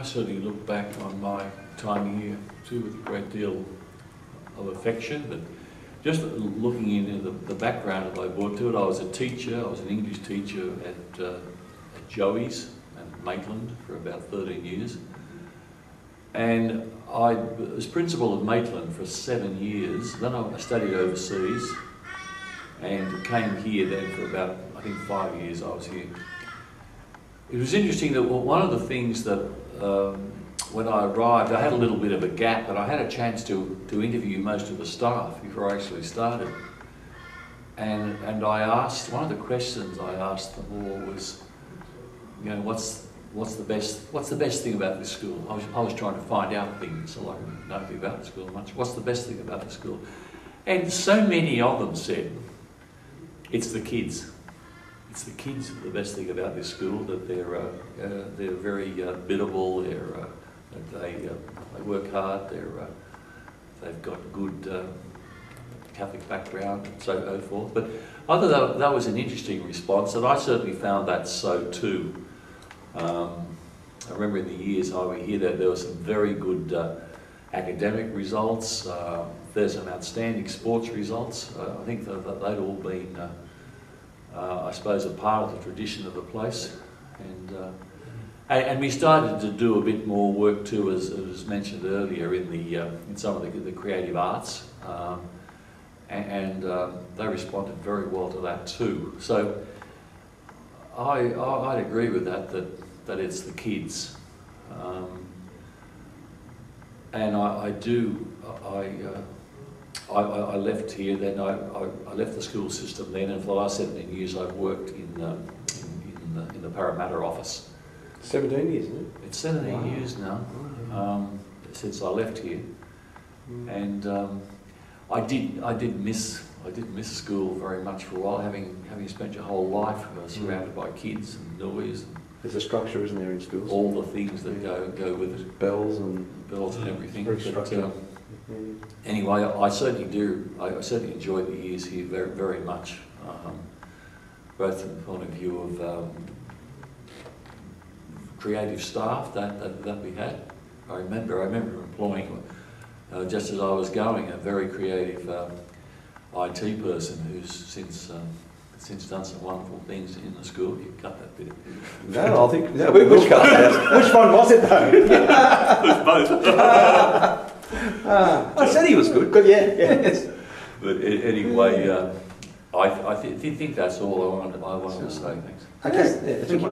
certainly look back on my time here too with a great deal of affection, but just looking into the background that I brought to it, I was a teacher. I was an English teacher at Joey's at Maitland for about 13 years. And I was principal of Maitland for 7 years. Then I studied overseas and came here then for about, I think, 5 years I was here. It was interesting that one of the things that when I arrived, I had a little bit of a gap, but I had a chance to interview most of the staff before I actually started. And I asked, one of the questions I asked them all was, you know, what's the best thing about this school? I was trying to find out things, so I didn't know anything about the school much. What's the best thing about the school? And so many of them said, it's the kids. It's the kids are the best thing about this school, that they're very biddable, they work hard, they've got good Catholic background and so forth. But I thought that was an interesting response, and I certainly found that so too. I remember in the years I was here that there were some very good academic results. There's some outstanding sports results. I think that they'd all been, I suppose, a part of the tradition of the place. And we started to do a bit more work too, as mentioned earlier, in some of the creative arts, and they responded very well to that too. So I'd agree with that it's the kids, and I left here then. I left the school system then, and for the last 17 years I've worked in the Parramatta office. 17 years, isn't it? It's 17 years now, since I left here, and I did miss school very much for a while, having spent your whole life surrounded by kids and noise. There's a structure, isn't there, in schools? All the things that go with it, bells and everything. Very structured. Anyway, I certainly do. I certainly enjoyed the years here very, very much, both from the point of view of creative staff that we had. I remember employing, just as I was going, a very creative IT person who's since done some wonderful things in the school. You cut that bit. No, I think no, we will cut that. Which one was it though? It was both. I said he was good. Good, yeah. Yes. But anyway, I think that's all I wanted to say. Thanks. Okay. Yeah,